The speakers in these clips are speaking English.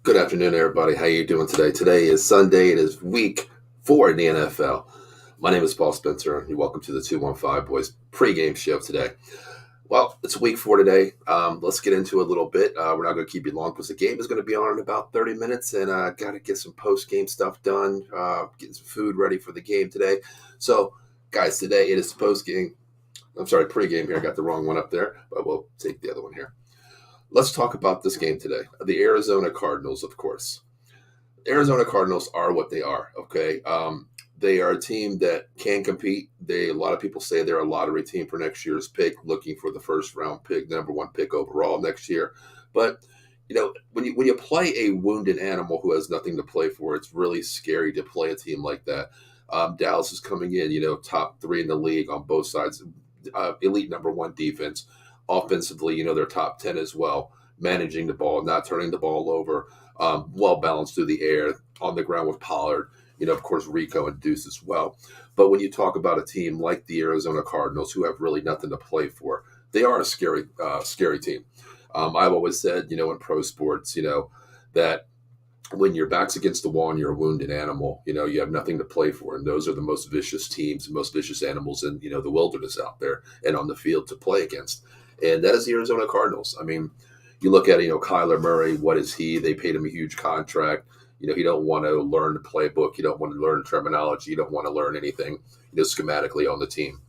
Good afternoon, everybody. How you doing today? Today is Sunday. It is week 4 in the NFL. My name is Paul Spencer, and you're welcome to the 215 Boys pregame show today. Well, it's week 4 today. Let's get into it a little bit. We're not going to keep you long because the game is going to be on in about 30 minutes, and got to get some post-game stuff done, getting some food ready for the game today. So, guys, today it is pregame here. I got the wrong one up there, but we'll take the other one here. Let's talk about this game today. The Arizona Cardinals, of course. The Arizona Cardinals are what they are, okay? They are a team that can compete. A lot of people say they're a lottery team for next year's pick, looking for the first-round pick, number 1 pick overall next year. But, when you play a wounded animal who has nothing to play for, it's really scary to play a team like that. Dallas is coming in, top 3 in the league on both sides, elite number 1 defense. Offensively, they're top 10 as well, managing the ball, not turning the ball over, well-balanced through the air, on the ground with Pollard, of course, Rico and Deuce as well. But when you talk about a team like the Arizona Cardinals, who have really nothing to play for, they are a scary team. I've always said, in pro sports, that when your back's against the wall and you're a wounded animal, you have nothing to play for. And those are the most vicious teams and most vicious animals in, the wilderness out there and on the field to play against. And that is the Arizona Cardinals. I mean, you look at, Kyler Murray, what is he? They paid him a huge contract. He don't want to learn the playbook. You don't want to learn terminology. You don't want to learn anything, schematically on the team.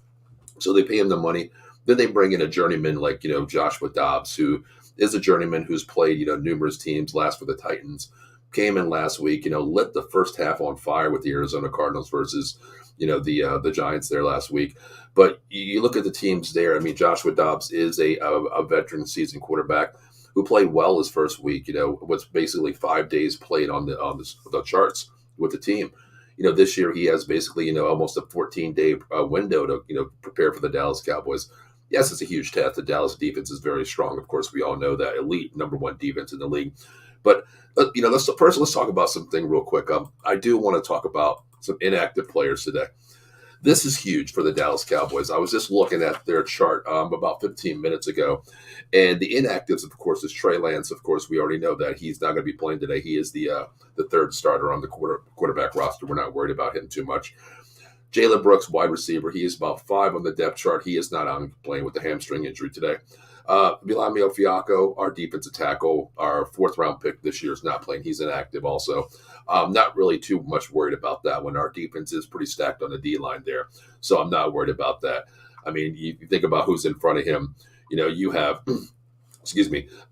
So they pay him the money. Then they bring in a journeyman like, Joshua Dobbs, who is a journeyman who's played, numerous teams, last for the Titans. Came in last week, lit the first half on fire with the Arizona Cardinals versus, the Giants there last week. But you look at the teams there. I mean, Joshua Dobbs is a veteran seasoned quarterback who played well his first week. Was basically 5 days played on the charts with the team. This year he has basically almost a 14-day window to prepare for the Dallas Cowboys. Yes, it's a huge test. The Dallas defense is very strong. Of course, we all know that, elite number 1 defense in the league. But let's talk about something real quick. I do want to talk about some inactive players today. This is huge for the Dallas Cowboys. I was just looking at their chart about 15 minutes ago, and the inactives, of course, is Trey Lance. Of course, we already know that he's not going to be playing today. He is the third starter on the quarterback roster. We're not worried about him too much. Jalen Brooks, wide receiver, he is about 5 on the depth chart. He is not on playing with the hamstring injury today. Vilamio Fiacco, our defensive tackle, our 4th-round pick this year, is not playing. He's inactive also. Not really too much worried about that one. Our defense is pretty stacked on the D-line there, so I'm not worried about that. I mean, you think about who's in front of him. You have,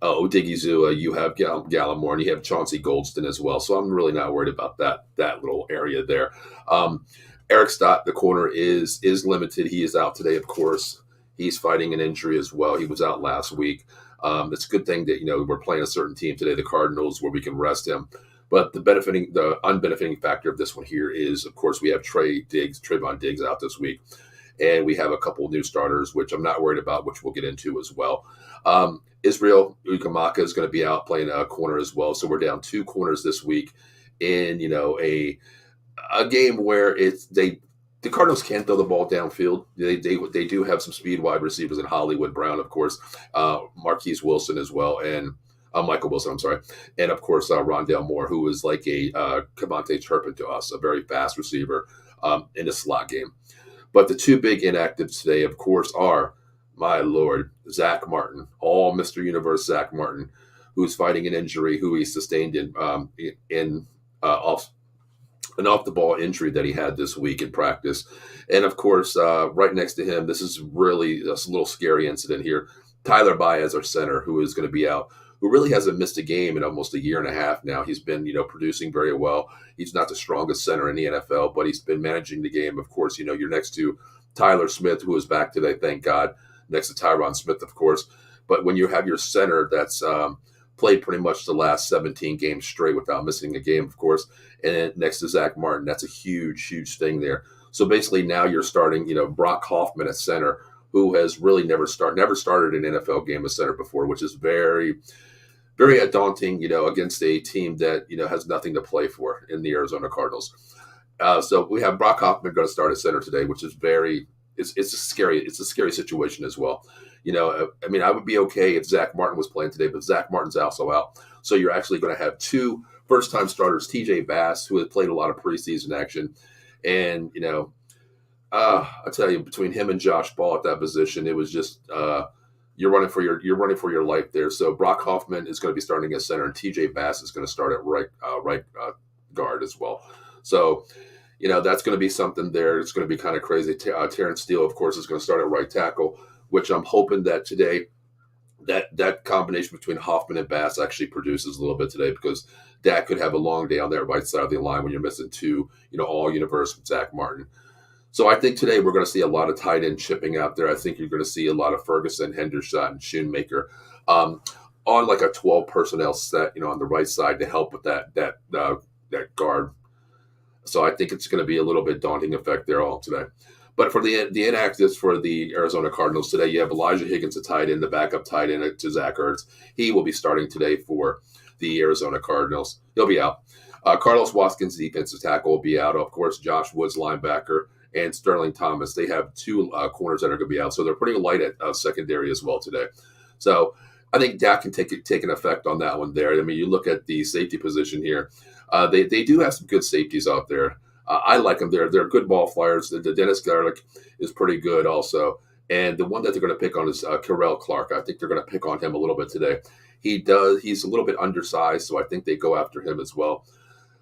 Odigizua, you have Gallimore, and you have Chauncey Goldston as well. So I'm really not worried about that little area there. Eric Stott, the corner, is limited. He is out today, of course. He's fighting an injury as well. He was out last week. It's a good thing that, we're playing a certain team today, the Cardinals, where we can rest him. But the unbenefiting factor of this one here is, of course, we have Trayvon Diggs out this week. And we have a couple of new starters, which I'm not worried about, which we'll get into as well. Israel Ukamaka is going to be out playing a corner as well. So we're down 2 corners this week in, a game where the Cardinals can throw the ball downfield. They do have some speed wide receivers in Hollywood Brown, of course, Marquise Wilson as well, and Michael Wilson, I'm sorry. And, of course, Rondale Moore, who is like a Cavante Turpin to us, a very fast receiver in a slot game. But the 2 big inactives today, of course, are, my Lord, Zach Martin, all Mr. Universe Zach Martin, who's fighting an injury, who he sustained in off-the-ball injury that he had this week in practice. And, of course, right next to him, this is really a little scary incident here. Tyler Baez, our center, who is going to be out, who really hasn't missed a game in almost a year and a half now. He's been, producing very well. He's not the strongest center in the NFL, but he's been managing the game. Of course, you're next to Tyler Smith, who is back today, thank God, next to Tyron Smith, of course. But when you have your center that's played pretty much the last 17 games straight without missing a game, of course, and then next to Zach Martin, that's a huge, huge thing there. So basically now you're starting, Brock Hoffman at center, who has really never started an NFL game as center before, which is very, very daunting, against a team that, has nothing to play for in the Arizona Cardinals. So we have Brock Hoffman going to start at center today, which is it's a scary situation as well. I would be okay if Zach Martin was playing today, but Zach Martin's also out. So you're actually going to have two first-time starters, TJ Bass, who had played a lot of preseason action, and I tell you, between him and Josh Ball at that position, it was just you're running for your life there. So Brock Hoffman is going to be starting at center, and TJ Bass is going to start at right guard as well. So that's going to be something there. It's going to be kind of crazy. Terrence Steele, of course, is going to start at right tackle, which I'm hoping that today that combination between Hoffman and Bass actually produces a little bit today, because Dak could have a long day on that right side of the line when you're missing two, all universe with Zach Martin. So I think today we're going to see a lot of tight end chipping out there. I think you're going to see a lot of Ferguson, Hendershot, and Schoonmaker on like a 12 personnel set, on the right side to help with that guard. So I think it's going to be a little bit daunting effect there all today. But for the inactives for the Arizona Cardinals today, you have Elijah Higgins, a tight end, the backup tight end to Zach Ertz. He will be starting today for the Arizona Cardinals. He'll be out. Carlos Watkins, defensive tackle, will be out. Of course, Josh Woods, linebacker, and Sterling Thomas. They have two corners that are going to be out. So they're pretty light at secondary as well today. So I think Dak can take an effect on that one there. I mean, you look at the safety position here. They do have some good safeties out there. I like them. They're good ball flyers. The Dennis Garlick is pretty good also. And the one that they're going to pick on is Kerrell Clark. I think they're going to pick on him a little bit today. He's a little bit undersized, so I think they go after him as well.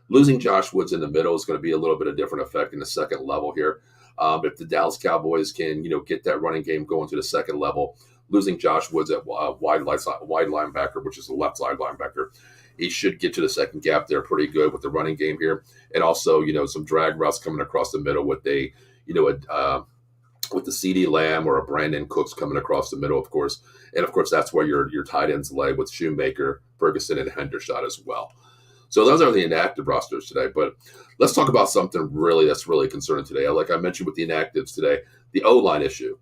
Losing Josh Woods in the middle is going to be a little bit of different effect in the second level here. If the Dallas Cowboys can, get that running game going to the second level, losing Josh Woods at wide linebacker, which is the left side linebacker, he should get to the second gap there pretty good with the running game here, and also some drag routes coming across the middle with with the CD Lamb or a Brandon Cooks coming across the middle, of course, and of course that's where your tight ends lay with Shoemaker, Ferguson, and Hendershot as well. So those are the inactive rosters today. But let's talk about something that's really concerning today. Like I mentioned with the inactives today, the O-line issue.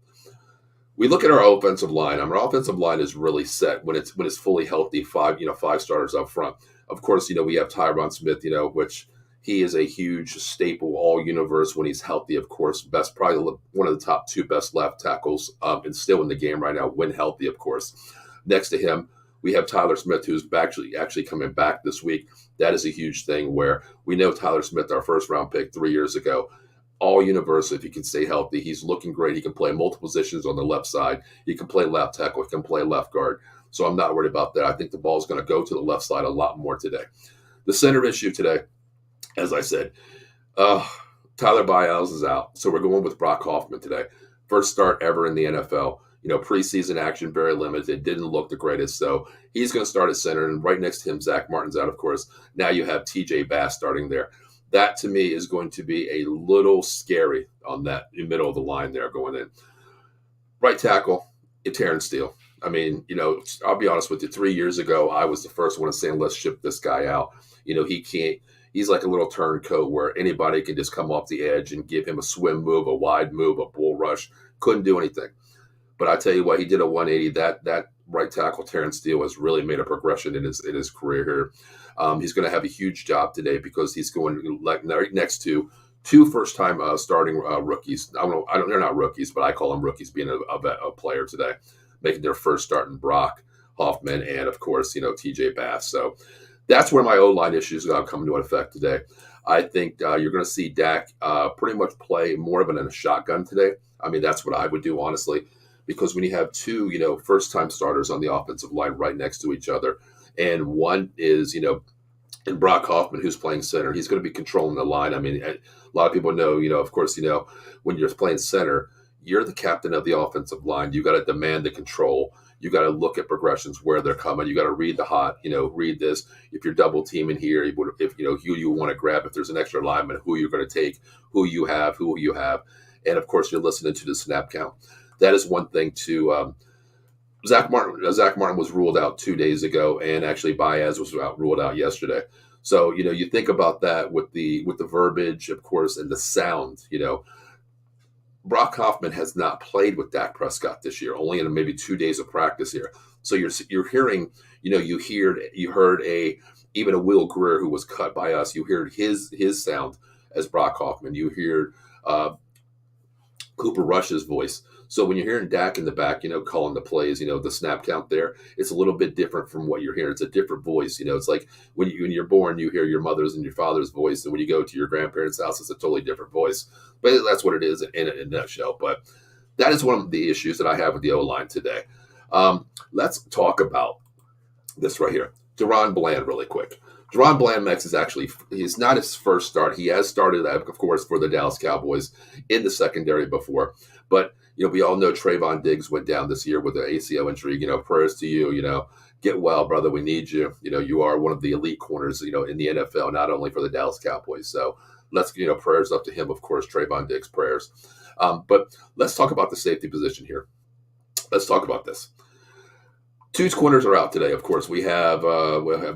We look at our offensive line. Our offensive line is really set when it's fully healthy. Five starters up front. Of course, we have Tyron Smith, which he is a huge staple all universe when he's healthy. Of course, probably one of the top two best left tackles and still in the game right now when healthy. Of course, next to him we have Tyler Smith, who's actually coming back this week. That is a huge thing where we know Tyler Smith, our first round pick 3 years ago, all universal. If he can stay healthy, he's looking great. He can play multiple positions on the left side. He can play left tackle. He can play left guard. So I'm not worried about that. I think the ball is going to go to the left side a lot more today. The center issue today, as I said, Tyler Biles is out. So we're going with Brock Hoffman today. First start ever in the NFL. Preseason action, very limited. Didn't look the greatest. So he's going to start at center. And right next to him, Zach Martin's out, of course. Now you have TJ Bass starting there. That, to me, is going to be a little scary on that middle of the line there going in. Right tackle, Terrence Steele. I mean, I'll be honest with you. 3 years ago, I was the first one saying, let's ship this guy out. He's like a little turncoat where anybody can just come off the edge and give him a swim move, a wide move, a bull rush. Couldn't do anything. But I tell you what, he did a 180. That right tackle, Terrence Steele, has really made a progression in his career here. He's going to have a huge job today because he's going right next to two first-time starting rookies. They're not rookies, but I call them rookies, being a player today, making their first start in Brock Hoffman and, of course, TJ Bass. So that's where my O-line issues come into effect today. I think you're going to see Dak pretty much play more of a shotgun today. I mean, that's what I would do, honestly. Because when you have two, first-time starters on the offensive line right next to each other, and one is, and Brock Hoffman, who's playing center, he's going to be controlling the line. I mean, a lot of people know, of course, when you're playing center, you're the captain of the offensive line. You got to demand the control. You got to look at progressions where they're coming. You got to read the hot, read this. If you're double teaming here, if who you want to grab, if there's an extra lineman, who you're going to take, who you have, and of course, you're listening to the snap count. That is one thing to Zach Martin. Zach Martin was ruled out 2 days ago, and actually Baez was ruled out yesterday. So you think about that with the verbiage, of course, and the sound. Brock Hoffman has not played with Dak Prescott this year, only in maybe 2 days of practice here. So you're hearing, you heard even a Will Greer who was cut by us. You heard his sound as Brock Hoffman. You heard Cooper Rush's voice. So when you're hearing Dak in the back, calling the plays, the snap count there, it's a little bit different from what you're hearing. It's a different voice. It's like when you're born, you hear your mother's and your father's voice, and when you go to your grandparents' house, it's a totally different voice. But that's what it is in a nutshell. But that is one of the issues that I have with the O-line today. Let's talk about this right here. Deron Bland, really quick. Deron Bland Max he's not his first start. He has started, of course, for the Dallas Cowboys in the secondary before. But, we all know Trayvon Diggs went down this year with an ACL injury. Prayers to you, get well, brother. We need you. You are one of the elite corners, in the NFL, not only for the Dallas Cowboys. So let's, prayers up to him, of course, Trayvon Diggs, prayers. But let's talk about the safety position here. Let's talk about this. Two corners are out today, of course. We'll have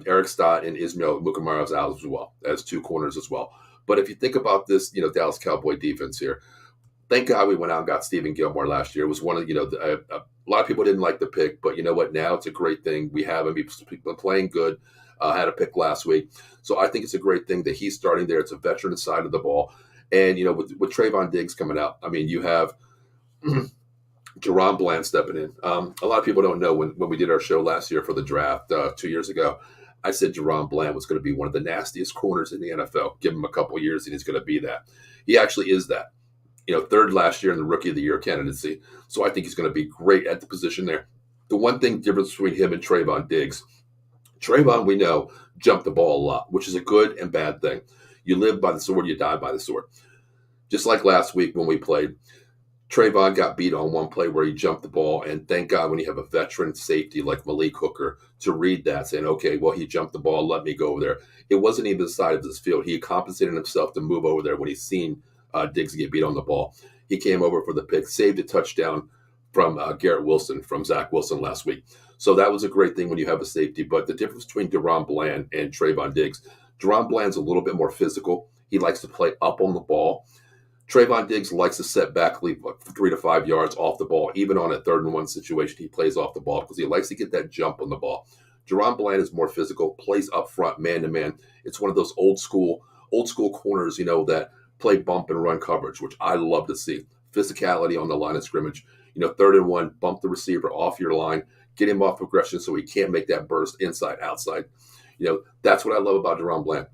Eric Stott and Ismail Mukamara's out as well, as two corners as well. But if you think about this, Dallas Cowboy defense here, thank God we went out and got Stephen Gilmore last year. It was one of, a lot of people didn't like the pick, but you know what? Now it's a great thing. We have him. He's been playing good. Had a pick last week. So I think it's a great thing that he's starting there. It's a veteran side of the ball. And, with Trayvon Diggs coming out, you have Deron Bland stepping in. A lot of people don't know when we did our show last year for the draft 2 years ago, I said Deron Bland was going to be one of the nastiest corners in the NFL. Give him a couple years and he's going to be that. He actually is that. Third last year in the Rookie of the Year candidacy. So I think he's going to be great at the position there. The one thing difference between him and Trayvon Diggs, Trayvon, we know, jumped the ball a lot, which is a good and bad thing. You live by the sword, you die by the sword. Just like last week when we played, Trayvon got beat on one play where he jumped the ball, and thank God when you have a veteran safety like Malik Hooker to read that, saying, okay, well, he jumped the ball, let me go over there. It wasn't even the side of this field. He compensated himself to move over there when he seen Diggs get beat on the ball. He came over for the pick, saved a touchdown from Garrett Wilson, from Zach Wilson last week. So that was a great thing when you have a safety. But the difference between Deron Bland and Trayvon Diggs, Deron Bland's a little bit more physical. He likes to play up on the ball. Trayvon Diggs likes to set back, leave 3 to 5 yards off the ball. Even on a 3rd and 1 situation, he plays off the ball because he likes to get that jump on the ball. Deron Bland is more physical, plays up front, man to man. It's one of those old school corners, that play bump and run coverage, which I love to see. Physicality on the line of scrimmage. 3rd and 1, bump the receiver off your line, get him off progression so he can't make that burst inside, outside. That's what I love about Deron Bland.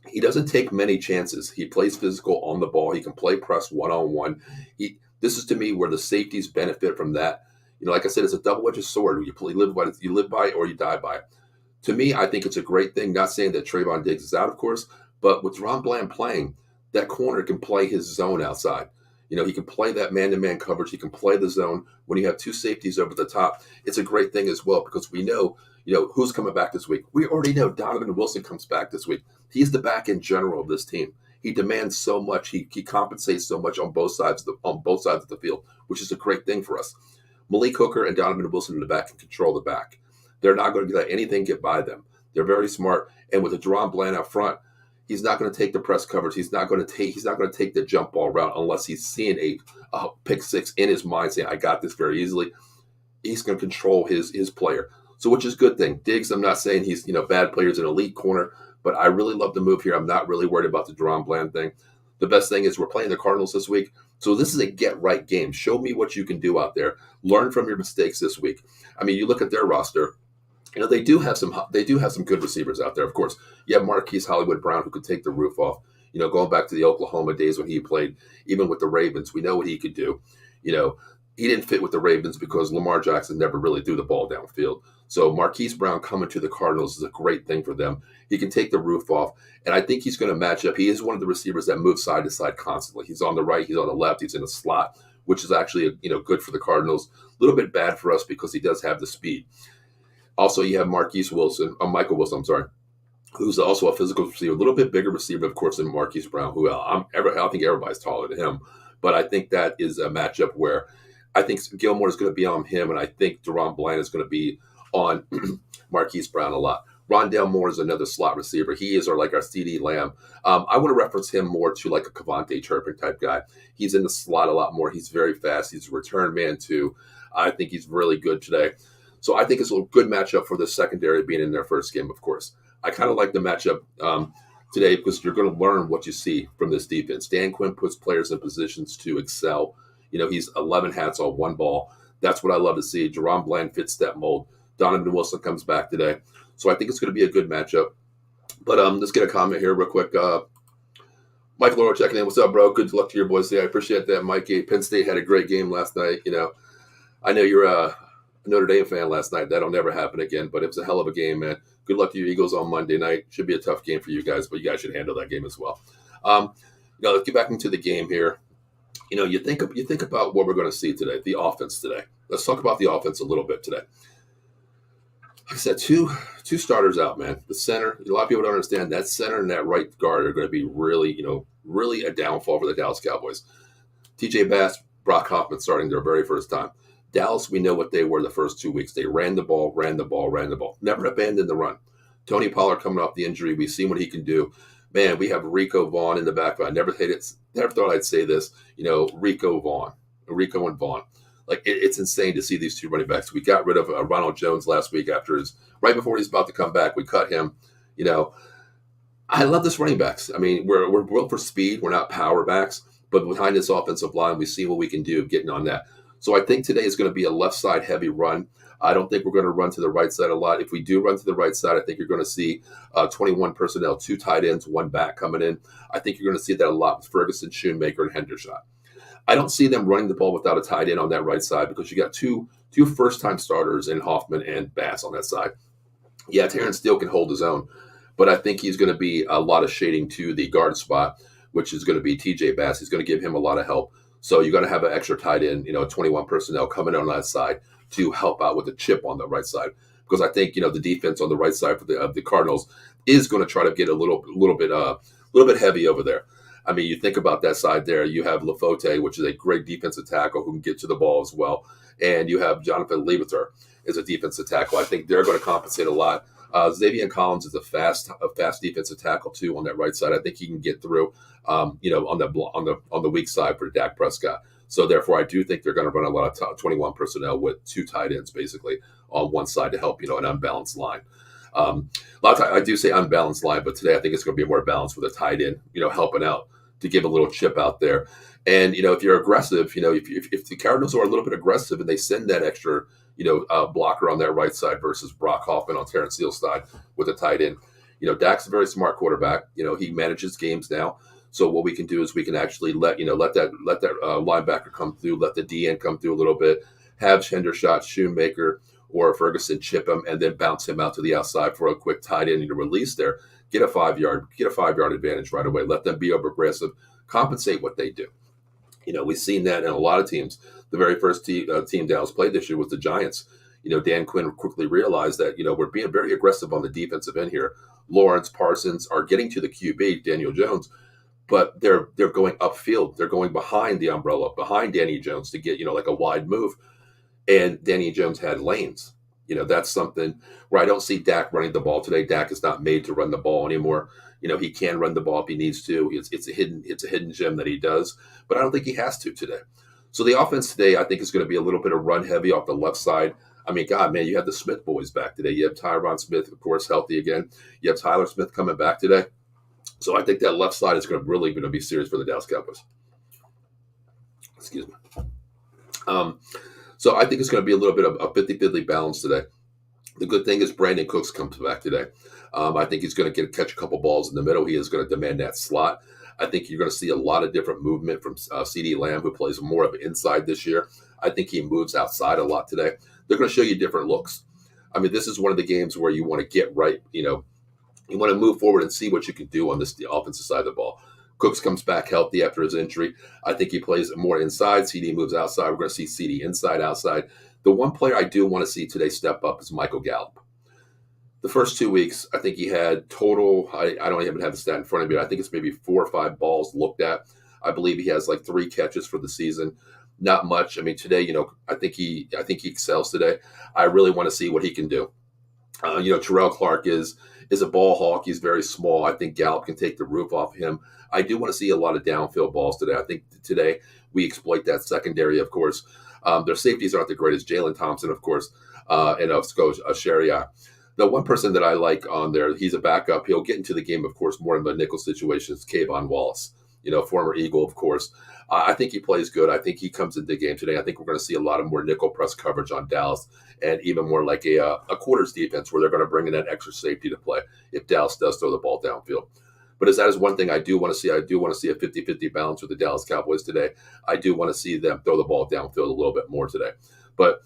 He doesn't take many chances. He plays physical on the ball. He can play press one-on-one. This is, to me, where the safeties benefit from that. Like I said, it's a double-edged sword. You live by it or you die by it. To me, I think it's a great thing. Not saying that Trayvon Diggs is out, of course, but with Deron Bland playing, that corner can play his zone outside. He can play that man-to-man coverage. He can play the zone. When you have two safeties over the top, it's a great thing as well because we know, who's coming back this week. We already know Donovan Wilson comes back this week. He's the back end general of this team. He demands so much. He compensates so much on both sides of the field, which is a great thing for us. Malik Hooker and Donovan Wilson in the back can control the back. They're not going to let anything get by them. They're very smart. And with a Deron Bland up front, he's not going to take the press coverage. He's not going to take the jump ball route unless he's seeing a pick six in his mind saying, I got this very easily. He's going to control his player. So which is a good thing. Diggs, I'm not saying he's, bad player, he's an elite corner, but I really love the move here. I'm not really worried about the Deron Bland thing. The best thing is we're playing the Cardinals this week. So this is a get-right game. Show me what you can do out there. Learn from your mistakes this week. You look at their roster. They do have some good receivers out there. Of course, you have Marquise Hollywood Brown who could take the roof off. Going back to the Oklahoma days when he played, even with the Ravens, we know what he could do. He didn't fit with the Ravens because Lamar Jackson never really threw the ball downfield. So Marquise Brown coming to the Cardinals is a great thing for them. He can take the roof off, and I think he's going to match up. He is one of the receivers that moves side to side constantly. He's on the right, he's on the left, he's in a slot, which is actually good for the Cardinals. A little bit bad for us because he does have the speed. Also, you have Michael Wilson, who's also a physical receiver, a little bit bigger receiver, of course, than Marquise Brown, who I think everybody's taller than him. But I think that is a matchup where I think Gilmore is going to be on him, and I think Deron Bland is going to be on Marquise Brown a lot. Rondale Moore is another slot receiver. He is our CeeDee Lamb. I want to reference him more to like a Kevontae Turpin type guy. He's in the slot a lot more. He's very fast. He's a return man too. I think he's really good today. So I think it's a good matchup for the secondary being in their first game, of course. I kind of like the matchup today because you're going to learn what you see from this defense. Dan Quinn puts players in positions to excel. He's 11 hats on one ball. That's what I love to see. Jerome Bland fits that mold. Donovan Wilson comes back today. So I think it's going to be a good matchup. But let's get a comment here real quick. Mike Laura checking in. What's up, bro? Good luck to your boys today. I appreciate that, Mikey. Penn State had a great game last night. I know you're a Notre Dame fan last night. That'll never happen again, but it was a hell of a game, man. Good luck to your Eagles on Monday night. Should be a tough game for you guys, but you guys should handle that game as well. Let's get back into the game here. You think about what we're going to see today, the offense today. Let's talk about the offense a little bit today. Like I said, two starters out, man. The center, a lot of people don't understand that center and that right guard are going to be really a downfall for the Dallas Cowboys. T.J. Bass, Brock Hoffman starting their very first time. Dallas, we know what they were the first 2 weeks. They ran the ball. Never abandoned the run. Tony Pollard coming off the injury. We've seen what he can do. Man, we have Rico Vaughn in the backfield. I never thought I'd say this. Rico and Vaughn. Like, it's insane to see these two running backs. We got rid of Ronald Jones last week right before he's about to come back. We cut him. I love this running backs. I mean, we're built for speed. We're not power backs. But behind this offensive line, we see what we can do getting on that. So I think today is going to be a left side heavy run. I don't think we're going to run to the right side a lot. If we do run to the right side, I think you're going to see 21 personnel, 2 tight ends, 1 back coming in. I think you're going to see that a lot with Ferguson, Schoonmaker, and Hendershot. I don't see them running the ball without a tight end on that right side because you got two first-time starters in Hoffman and Bass on that side. Yeah, Terrence Steele can hold his own, but I think he's going to be a lot of shading to the guard spot, which is going to be T.J. Bass. He's going to give him a lot of help. So you're going to have an extra tight end, 21 personnel coming on that side to help out with the chip on the right side. Because I think, the defense on the right side of the Cardinals is going to try to get a little bit heavy over there. I mean, you think about that side there. You have Lafote, which is a great defensive tackle who can get to the ball as well. And you have Jonathan Leibiter as a defensive tackle. I think they're going to compensate a lot. Xavier Collins is a fast defensive tackle too on that right side. I think he can get through, on the weak side for Dak Prescott. So therefore, I do think they're going to run a lot of 21 personnel with 2 tight ends basically on one side to help, an unbalanced line. A lot of times I do say unbalanced line, but today I think it's going to be more balanced with a tight end, helping out to give a little chip out there. And, if you're aggressive, if the Cardinals are a little bit aggressive and they send that extra, blocker on that right side versus Brock Hoffman on Terrence Steele's side with a tight end, Dak's a very smart quarterback. He manages games now. So what we can do is we can actually let that linebacker come through, let the DN come through a little bit, have Hendershot, Schoonmaker, or Ferguson chip him, and then bounce him out to the outside for a quick tight end and a release there. Get a 5-yard advantage right away. Let them be aggressive, compensate what they do. We've seen that in a lot of teams. The very first team Dallas played this year was the Giants. Dan Quinn quickly realized that, we're being very aggressive on the defensive end here. Lawrence, Parsons are getting to the QB, Daniel Jones, but they're going upfield. They're going behind the umbrella, behind Danny Jones to get, like a wide move. And Danny Jones had lanes. That's something where I don't see Dak running the ball today. Dak is not made to run the ball anymore. He can run the ball if he needs to. It's a hidden gem that he does, but I don't think he has to today. So the offense today, I think, is going to be a little bit of run heavy off the left side. I mean, God, man, you have the Smith boys back today. You have Tyron Smith, of course, healthy again. You have Tyler Smith coming back today. So I think that left side is really going to be serious for the Dallas Cowboys. Excuse me. So I think it's going to be a little bit of a 50-50 balance today. The good thing is Brandon Cooks comes back today. I think he's going to catch a couple balls in the middle. He is going to demand that slot. I think you're going to see a lot of different movement from CeeDee Lamb, who plays more of an inside this year. I think he moves outside a lot today. They're going to show you different looks. I mean, this is one of the games where you want to get right. You want to move forward and see what you can do on the offensive side of the ball. Cooks comes back healthy after his injury. I think he plays more inside. CeeDee moves outside. We're going to see CeeDee inside, outside. The one player I do want to see today step up is Michael Gallup. The first 2 weeks, I think he had total, I don't even have the stat in front of me, but I think it's maybe 4 or 5 balls looked at. I believe he has like 3 catches for the season. Not much. I mean, today, I think he excels today. I really want to see what he can do. Terrell Clark is a ball hawk. He's very small. I think Gallup can take the roof off him. I do want to see a lot of downfield balls today. I think today we exploit that secondary, of course. Their safeties aren't the greatest. Jalen Thompson, of course, and of course, Sharia. The one person that I like on there, he's a backup. He'll get into the game, of course, more in the nickel situations, Kayvon Wallace. former Eagle, of course. I think he plays good. I think he comes into the game today. I think we're going to see a lot of more nickel press coverage on Dallas, and even more like a quarters defense where they're going to bring in that extra safety to play if Dallas does throw the ball downfield. But as that is one thing I do want to see. I do want to see a 50-50 balance with the Dallas Cowboys today. I do want to see them throw the ball downfield a little bit more today. But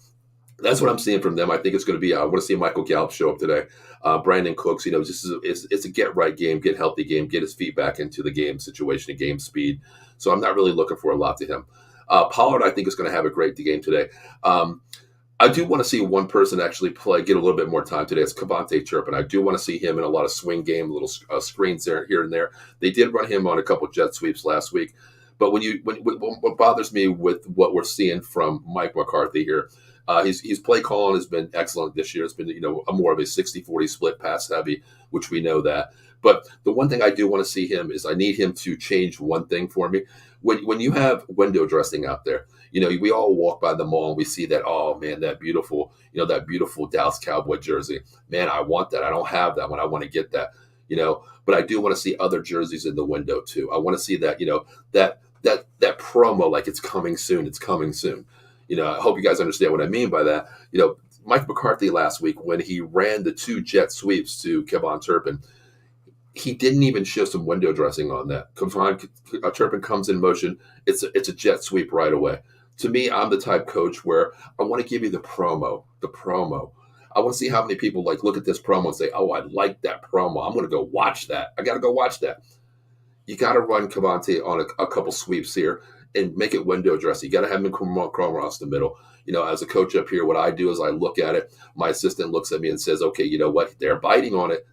that's what I'm seeing from them. I think it's going to be. I want to see Michael Gallup show up today. Brandon Cooks, it's a get right game, get healthy game, get his feet back into the game situation and game speed. So I'm not really looking for a lot to him. Pollard, I think, is going to have a great game today. I do want to see one person actually get a little bit more time today. It's Cavante Turpin. I do want to see him in a lot of swing game, little screens there, here and there. They did run him on a couple jet sweeps last week. But what bothers me with what we're seeing from Mike McCarthy here, his play calling has been excellent this year. It's been a more of a 60-40 split pass heavy, which we know that. But the one thing I do want to see him is I need him to change one thing for me. When you have window dressing out there, we all walk by the mall and we see that, oh man, that beautiful Dallas Cowboy jersey. Man, I want that. I don't have that one. I want to get that, but I do want to see other jerseys in the window too. I want to see that, that promo, like it's coming soon. It's coming soon. I hope you guys understand what I mean by that. Mike McCarthy last week, when he ran the 2 jet sweeps to Kevon Turpin, he didn't even show some window dressing on that. Turpin comes in motion. It's a jet sweep right away. To me, I'm the type coach where I want to give you the promo. I want to see how many people look at this promo and say, oh, I like that promo. I'm going to go watch that. I got to go watch that. You got to run Cavante on a couple sweeps here and make it window dressing. You got to have him come across the middle. As a coach up here, what I do is I look at it. My assistant looks at me and says, okay, you know what? They're biting on it.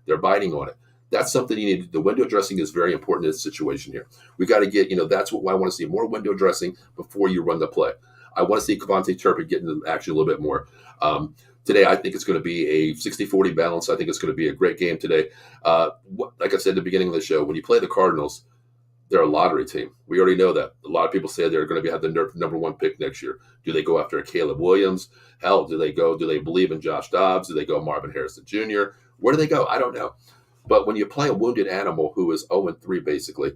That's something you need. The window dressing is very important in this situation here. We got to get, that's what I want to see, more window dressing before you run the play. I want to see Cavante Turpin get into action a little bit more. Today, I think it's going to be a 60-40 balance. I think it's going to be a great game today. Like I said at the beginning of the show, when you play the Cardinals, they're a lottery team. We already know that. A lot of people say they're going to have the number 1 pick next year. Do they go after a Caleb Williams? Hell, do they believe in Josh Dobbs? Do they go Marvin Harrison Jr.? Where do they go? I don't know. But when you play a wounded animal who is 0-3, basically,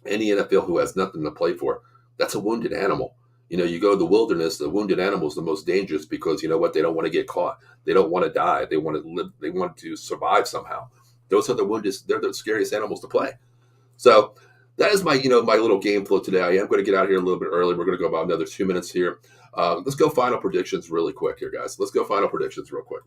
in the NFL who has nothing to play for, that's a wounded animal. You go to the wilderness, the wounded animal is the most dangerous because you know what? They don't want to get caught. They don't want to die. They want to live. They want to survive somehow. Those are the wounded. They're the scariest animals to play. So that is my little game flow today. I am going to get out here a little bit early. We're going to go about another 2 minutes here. Let's go final predictions really quick here, guys. Let's go final predictions real quick.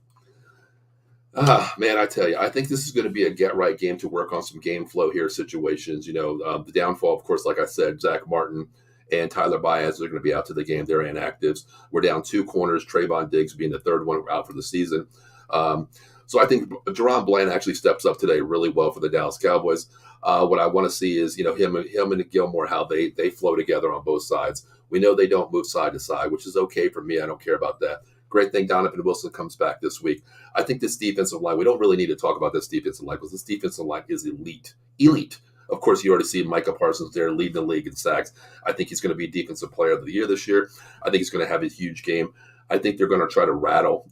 Man, I tell you, I think this is going to be a get-right game to work on some game flow here situations. The downfall, of course, like I said, Zach Martin and Tyler Baez are going to be out to the game. They're inactives. We're down 2 corners, Trayvon Diggs being the third one out for the season. So I think Jerron Bland actually steps up today really well for the Dallas Cowboys. What I want to see is, him and Gilmore, how they flow together on both sides. We know they don't move side to side, which is okay for me. I don't care about that. Great thing Donovan Wilson comes back this week. I think this defensive line, we don't really need to talk about this defensive line because this defensive line is elite. Elite. Of course, you already see Micah Parsons there leading the league in sacks. I think he's going to be Defensive Player of the Year this year. I think he's going to have a huge game. I think they're going to try to rattle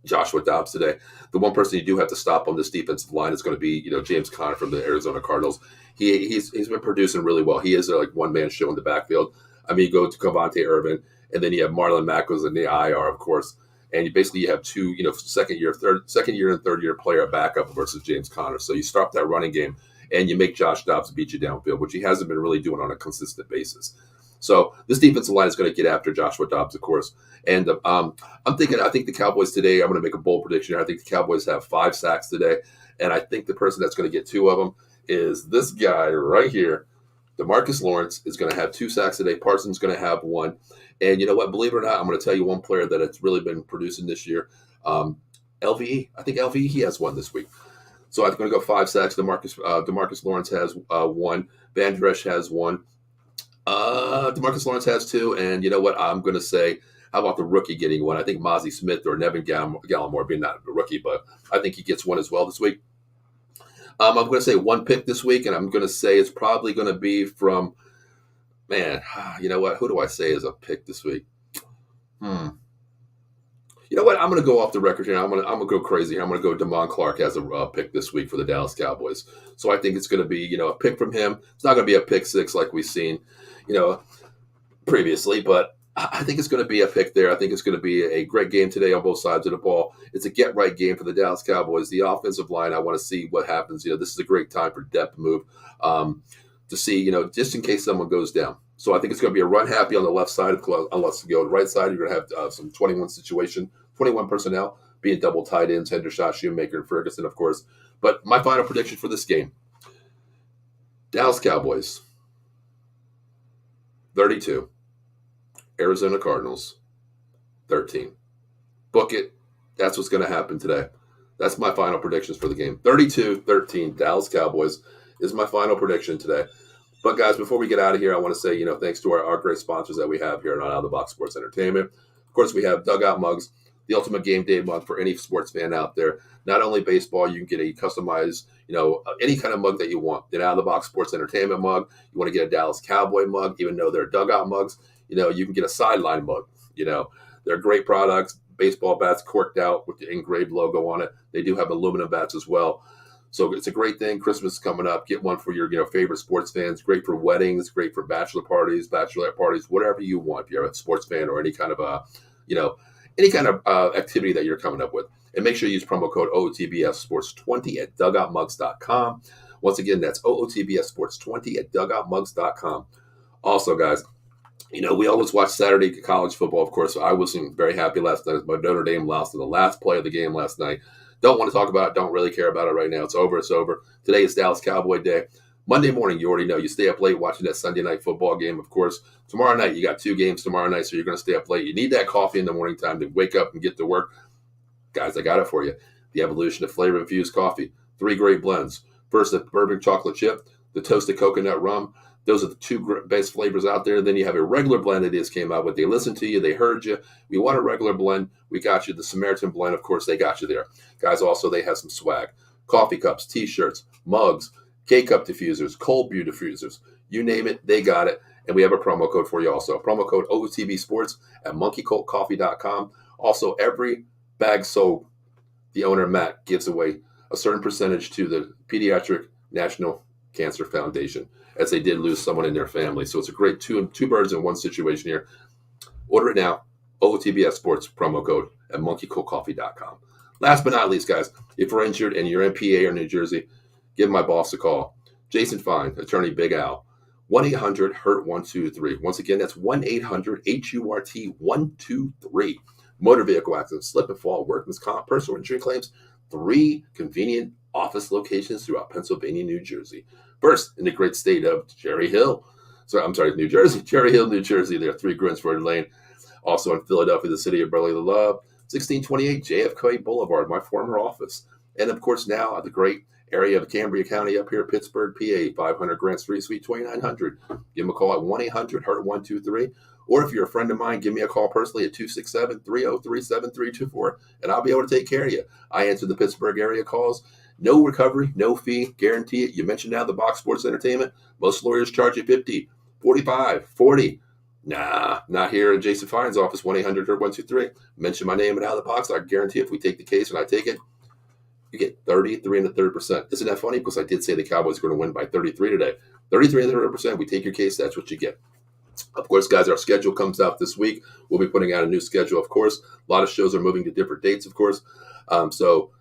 Joshua Dobbs today. The one person you do have to stop on this defensive line is going to be, James Conner from the Arizona Cardinals. He's been producing really well. He is a one-man show in the backfield. I mean, you go to Cavante Irvin, and then you have Marlon Mack who's in the IR, of course. And you have 2, second year and third year player backup versus James Conner. So you stop that running game and you make Josh Dobbs beat you downfield, which he hasn't been really doing on a consistent basis. So this defensive line is going to get after Joshua Dobbs, of course. And I think the Cowboys today, I'm going to make a bold prediction here. I think the Cowboys have 5 sacks today. And I think the person that's going to get 2 of them is this guy right here. DeMarcus Lawrence is going to have 2 sacks today. Parsons is going to have 1. And you know what? Believe it or not, I'm going to tell you one player that it's really been producing this year. LVE. I think LVE, he has 1 this week. So I'm going to go 5 sacks. DeMarcus Lawrence has 1. Van Der Esch has 1. DeMarcus Lawrence has 2. And you know what? I'm going to say, how about the rookie getting 1? I think Mozzie Smith or Nevin Gallimore being not a rookie, but I think he gets 1 as well this week. I'm going to say 1 pick this week, and I'm going to say it's probably going to be from, man, you know what? Who do I say is a pick this week? Yeah, You know what? I'm going to go off the record here. I'm going to go crazy here. I'm going to go Damon Clark as a pick this week for the Dallas Cowboys. So I think it's going to be, a pick from him. It's not going to be a pick six like we've seen, previously, but I think it's going to be a pick there. I think it's going to be a great game today on both sides of the ball. It's a get-right game for the Dallas Cowboys. The offensive line, I want to see what happens. This is a great time for depth move to see, just in case someone goes down. So I think it's going to be a run happy on the left side. Unless you go to the right side, you're going to have some 21 personnel being double tight ends, Hendershot, Shoemaker, and Ferguson, of course. But my final prediction for this game, Dallas Cowboys, 32. Arizona Cardinals, 13. Book it. That's what's going to happen today. That's my final predictions for the game. 32-13, Dallas Cowboys is my final prediction today. But, guys, before we get out of here, I want to say, thanks to our great sponsors that we have here at Out of the Box Sports Entertainment. Of course, we have Dugout Mugs, the ultimate game day mug for any sports fan out there. Not only baseball, you can get a customized, any kind of mug that you want. An Out of the Box Sports Entertainment mug. You want to get a Dallas Cowboy mug, even though they're Dugout Mugs. You can get a sideline mug. They're great products. Baseball bats corked out with the engraved logo on it. They do have aluminum bats as well. So it's a great thing. Christmas is coming up. Get one for your favorite sports fans. Great for weddings. Great for bachelor parties, bachelorette parties, whatever you want. If you're a sports fan or any kind of activity that you're coming up with. And make sure you use promo code OOTBSSports20 at dugoutmugs.com. Once again, that's OOTBSSports20 at dugoutmugs.com. Also, guys, we always watch Saturday college football, of course. So I wasn't very happy last night as my Notre Dame lost in the last play of the game last night. Don't want to talk about it. Don't really care about it right now. It's over. It's over. Today is Dallas Cowboy Day. Monday morning, you already know. You stay up late watching that Sunday night football game, of course. Tomorrow night, you got 2 games tomorrow night, so you're going to stay up late. You need that coffee in the morning time to wake up and get to work. Guys, I got it for you. The evolution of flavor-infused coffee. 3 great blends. First, the bourbon chocolate chip, the toasted coconut rum. Those are the 2 best flavors out there. Then you have a regular blend that just came out with. They listened to you. They heard you. We want a regular blend. We got you. The Samaritan blend, of course, they got you there. Guys, also, they have some swag. Coffee cups, T-shirts, mugs, K-cup diffusers, cold brew diffusers. You name it, they got it. And we have a promo code for you also. Promo code OOTB Sports at monkeycoltcoffee.com. Also, every bag sold, the owner, Matt, gives away a certain percentage to the Pediatric National Cancer Foundation, as they did lose someone in their family. So it's a great two birds in one situation here. Order it now. OOTBS Sports promo code at monkeycoltcoffee.com. Last but not least, guys, if you're injured and you're in PA or New Jersey, give my boss a call. Jason Fine, attorney Big Al. 1-800-HURT-123. Once again, that's 1-800-HURT-123. Motor vehicle accidents, slip and fall, workman's comp, personal injury claims. 3 convenient office locations throughout Pennsylvania, New Jersey. First, in the great state of New Jersey. Cherry Hill, New Jersey. There are 3 Grinsford Lane. Also in Philadelphia, the city of Brotherly Love. 1628 JFK Boulevard, my former office. And, of course, now the great area of Cambria County up here, Pittsburgh, PA, 500 Grant Street, Suite 2900. Give them a call at 1-800-HURT-123. Or if you're a friend of mine, give me a call personally at 267-303-7324, and I'll be able to take care of you. I answer the Pittsburgh area calls. No recovery, no fee, guarantee it. You mentioned now the Box Sports Entertainment. Most lawyers charge you $50, $45, $40. Nah, not here in Jason Fine's office, 1-800-HURT-123. Mention my name and out of the box. I guarantee if we take the case and I take it, you get 33 1/3%. Isn't that funny? Because I did say the Cowboys are going to win by 33 today. 33 1/3%. We take your case, that's what you get. Of course, guys, our schedule comes out this week. We'll be putting out a new schedule, of course. A lot of shows are moving to different dates, of course. So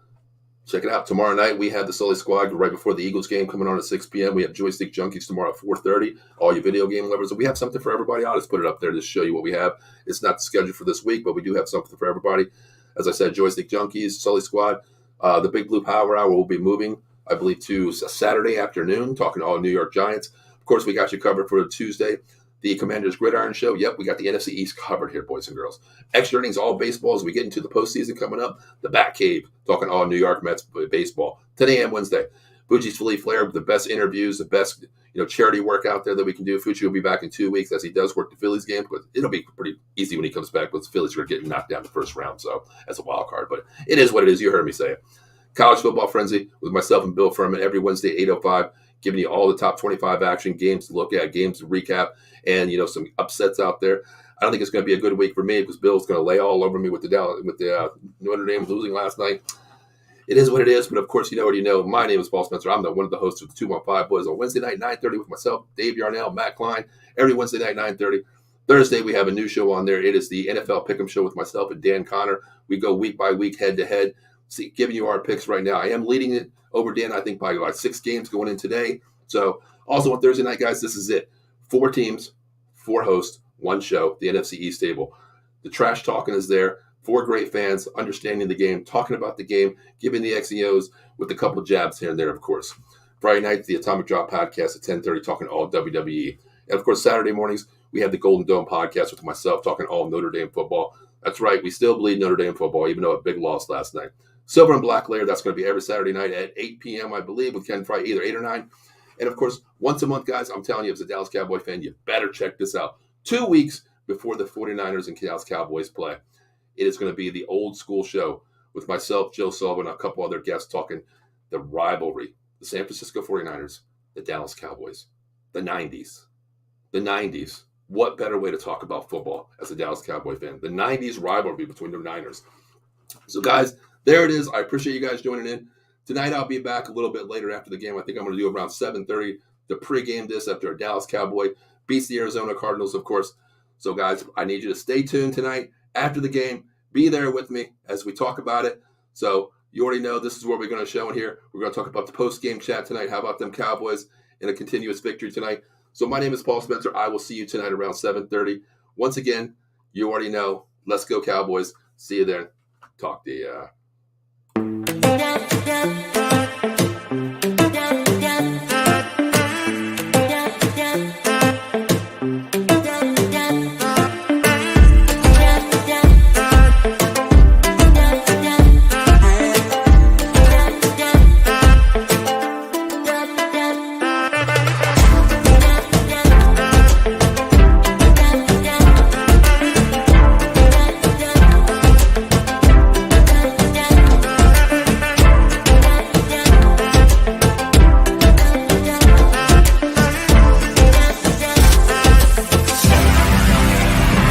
check it out. Tomorrow night, we have the Sully Squad right before the Eagles game coming on at 6 p.m. We have Joystick Junkies tomorrow at 4:30. All you video game lovers. And we have something for everybody. I'll just put it up there to show you what we have. It's not the schedule for this week, but we do have something for everybody. As I said, Joystick Junkies, Sully Squad. The Big Blue Power Hour will be moving, I believe, to Saturday afternoon, talking to all New York Giants. Of course, we got you covered for Tuesday. The Commanders Gridiron Show. Yep, we got the NFC East covered here, boys and girls. Extra innings, all baseball as we get into the postseason coming up. The Bat Cave, talking all New York Mets baseball. 10 a.m. Wednesday. Fuji's Philly Flair with the best interviews, the best charity work out there that we can do. Fuji will be back in 2 weeks as he does work the Phillies game. But it'll be pretty easy when he comes back because the Phillies are getting knocked down the first round, so as a wild card. But it is what it is. You heard me say it. College Football Frenzy with myself and Bill Furman every Wednesday, 8:05, giving you all the top 25 action games to look at, games to recap, and some upsets out there. I don't think it's going to be a good week for me because Bill's going to lay all over me with the Notre Dame losing last night. It is what it is, but of course, you know what you know. My name is Paul Spencer. I'm one of the hosts of the 215 Boys on Wednesday night, 9:30 with myself, Dave Yarnell, Matt Klein, every Wednesday night, 9:30. Thursday, we have a new show on there. It is the NFL Pick'em Show with myself and Dan Connor. We go week by week, head to head, giving you our picks right now. I am leading it over Dan, I think, by like 6 games going in today. So also on Thursday night, guys, this is it. 4 teams, 4 hosts, 1 show, the NFC East table. The trash talking is there. 4 great fans, understanding the game, talking about the game, giving the X and O's with a couple of jabs here and there, of course. Friday night, the Atomic Drop podcast at 10:30, talking all WWE. And, of course, Saturday mornings, we have the Golden Dome podcast with myself, talking all Notre Dame football. That's right, we still bleed Notre Dame football, even though a big loss last night. Silver and Black Layer, that's going to be every Saturday night at 8 p.m., I believe, with Ken Fry, either 8 or 9. And, of course, once a month, guys, I'm telling you, as a Dallas Cowboy fan, you better check this out. 2 weeks before the 49ers and Dallas Cowboys play. It is going to be the old school show with myself, Joe Sullivan, and a couple other guests talking the rivalry, the San Francisco 49ers, the Dallas Cowboys, the 90s. The 90s. What better way to talk about football as a Dallas Cowboy fan? The 90s rivalry between the Niners. So, guys, there it is. I appreciate you guys joining in. Tonight, I'll be back a little bit later after the game. I think I'm going to do around 7:30 to pregame this after a Dallas Cowboy beats the Arizona Cardinals, of course. So, guys, I need you to stay tuned tonight. After the game, be there with me as we talk about it. So you already know this is what we're going to show in here. We're going to talk about the post-game chat tonight. How about them Cowboys in a continuous victory tonight? So my name is Paul Spencer. I will see you tonight around 7:30. Once again, you already know. Let's go Cowboys. See you there. Talk to you.